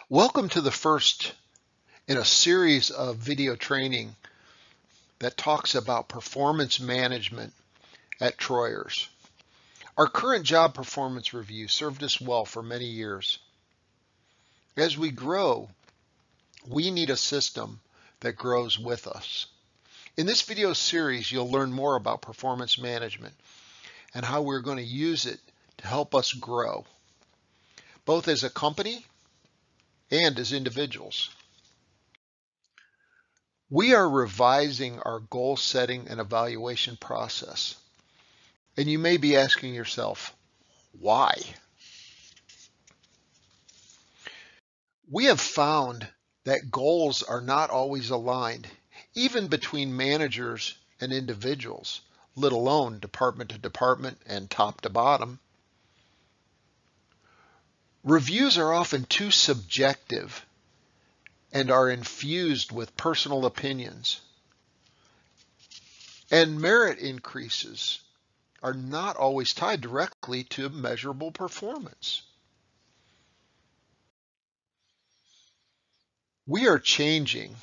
Welcome to the first in a series of video training that talks about performance management at Troyers. Our current job performance review served us well for many years. As we grow, we need a system that grows with us. In this video series, you'll learn more about performance management and how we're going to use it to help us grow, both as a company and as individuals. We are revising our goal setting and evaluation process. And you may be asking yourself, why? We have found that goals are not always aligned, even between managers and individuals, let alone department to department and top to bottom. Reviews are often too subjective and are infused with personal opinions. And merit increases are not always tied directly to measurable performance. We are changing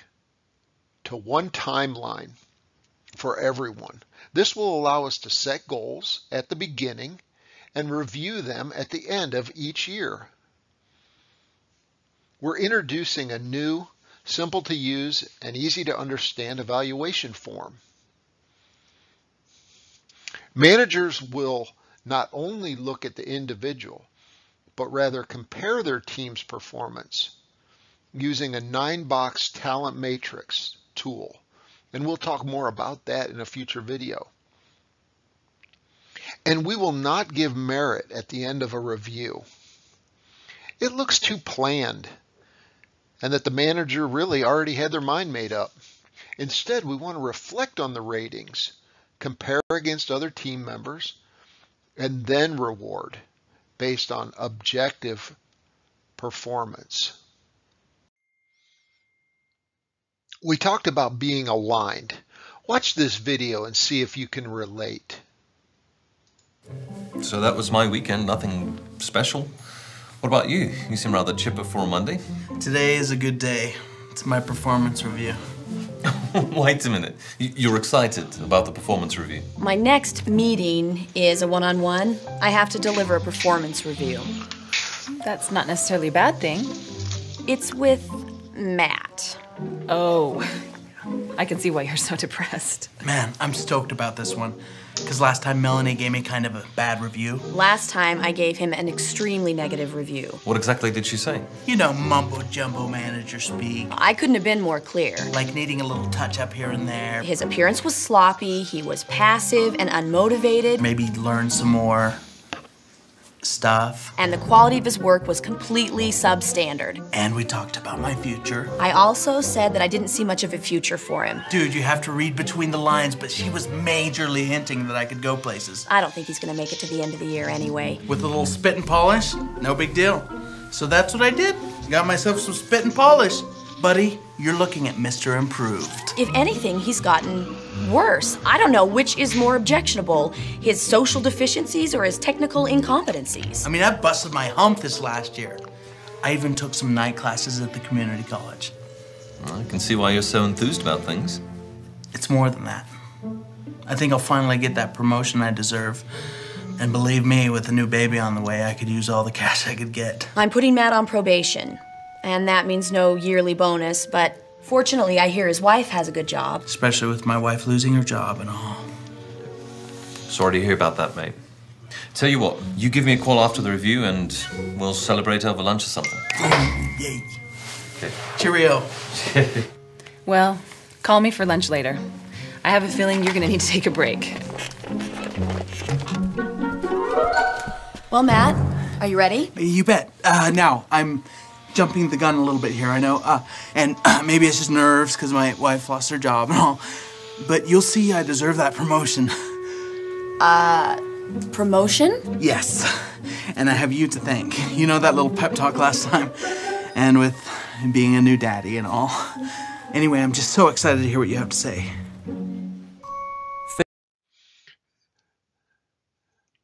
to one timeline for everyone. This will allow us to set goals at the beginning and review them at the end of each year. We're introducing a new, simple to use and easy to understand evaluation form. Managers will not only look at the individual, but rather compare their team's performance using a 9-box talent matrix tool. And we'll talk more about that in a future video. And we will not give merit at the end of a review. It looks too planned and that the manager really already had their mind made up. Instead, we want to reflect on the ratings, compare against other team members, and then reward based on objective performance. We talked about being aligned. Watch this video and see if you can relate. So that was my weekend, nothing special. What about you? You seem rather chipper for a Monday. Today is a good day. It's my performance review. Wait a minute. You're excited about the performance review? My next meeting is a one-on-one. I have to deliver a performance review. That's not necessarily a bad thing. It's with Matt. Oh, I can see why you're so depressed. Man, I'm stoked about this one. Because last time Melanie gave me kind of a bad review. Last time I gave him an extremely negative review. What exactly did she say? You know, mumbo-jumbo manager speak. I couldn't have been more clear. Like needing a little touch-up here and there. His appearance was sloppy, he was passive and unmotivated. Maybe learn some more stuff. And the quality of his work was completely substandard. And we talked about my future. I also said that I didn't see much of a future for him. Dude, you have to read between the lines, but she was majorly hinting that I could go places. I don't think he's gonna make it to the end of the year anyway. With a little spit and polish, no big deal. So that's what I did. Got myself some spit and polish. Buddy, you're looking at Mr. Improved. If anything, he's gotten worse. I don't know which is more objectionable, his social deficiencies or his technical incompetencies. I mean, I busted my hump this last year. I even took some night classes at the community college. I can see why you're so enthused about things. It's more than that. I think I'll finally get that promotion I deserve. And believe me, with a new baby on the way, I could use all the cash I could get. I'm putting Matt on probation, and that means no yearly bonus, but fortunately, I hear his wife has a good job. Especially with my wife losing her job and all. Sorry to hear about that, mate. Tell you what, you give me a call after the review and we'll celebrate over lunch or something. Yay. Okay. Cheerio. Well, call me for lunch later. I have a feeling you're gonna need to take a break. Well, Matt, are you ready? You bet. Now, I'm jumping the gun a little bit here, I know. And maybe it's just nerves because my wife lost her job and all. But you'll see I deserve that promotion. Promotion? Yes. And I have you to thank. You know that little pep talk last time? And with being a new daddy and all. Anyway, I'm just so excited to hear what you have to say.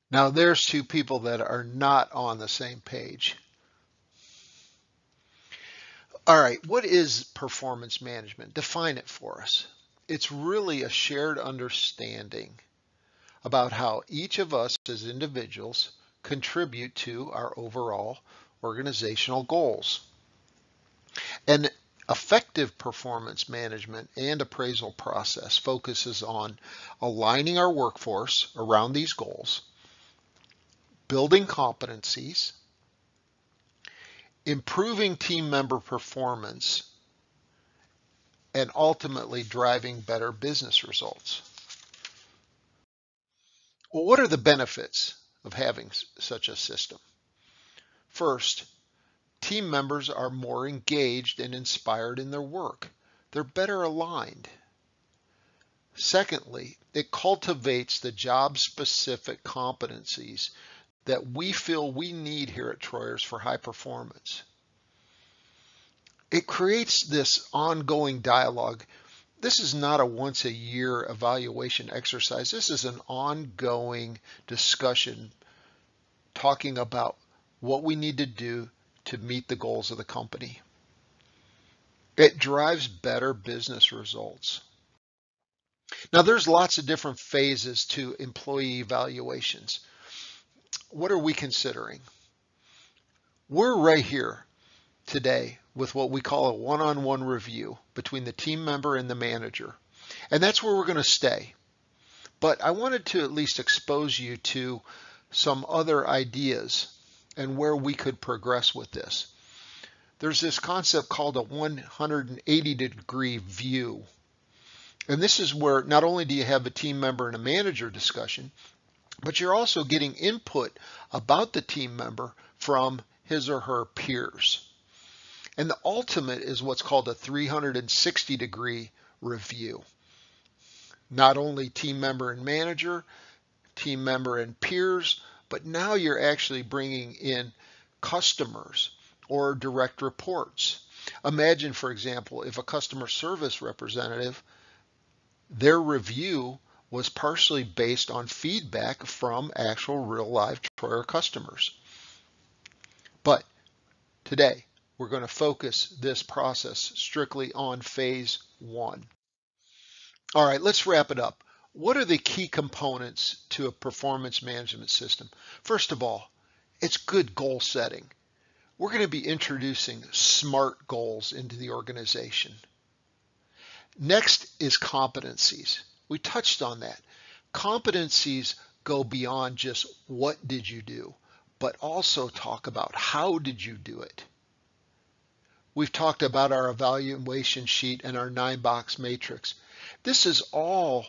Now there's two people that are not on the same page. All right, what is performance management? Define it for us. It's really a shared understanding about how each of us as individuals contribute to our overall organizational goals. An effective performance management and appraisal process focuses on aligning our workforce around these goals, building competencies, improving team member performance, and ultimately driving better business results. Well, what are the benefits of having such a system? First, team members are more engaged and inspired in their work. They're better aligned. Secondly, it cultivates the job-specific competencies that we feel we need here at Troyers for high performance. It creates this ongoing dialogue. This is not a once-a-year evaluation exercise. This is an ongoing discussion talking about what we need to do to meet the goals of the company. It drives better business results. Now, there's lots of different phases to employee evaluations. What are we considering? We're right here today with what we call a one-on-one review between the team member and the manager. And that's where we're going to stay. But I wanted to at least expose you to some other ideas and where we could progress with this. There's this concept called a 180-degree view. And this is where not only do you have a team member and a manager discussion, but you're also getting input about the team member from his or her peers. And the ultimate is what's called a 360-degree review. Not only team member and manager, team member and peers, but now you're actually bringing in customers or direct reports. Imagine, for example, if a customer service representative, their review was partially based on feedback from actual real live Troyer customers. But today, we're going to focus this process strictly on phase one. All right, let's wrap it up. What are the key components to a performance management system? First of all, it's good goal setting. We're going to be introducing SMART goals into the organization. Next is competencies. We touched on that. Competencies go beyond just what did you do, but also talk about how did you do it. We've talked about our evaluation sheet and our 9-box matrix. This is all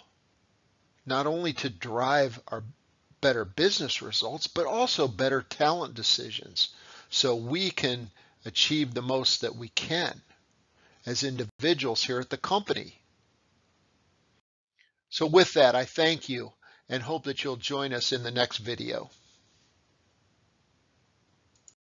not only to drive our better business results, but also better talent decisions so we can achieve the most that we can as individuals here at the company. So with that, I thank you and hope that you'll join us in the next video.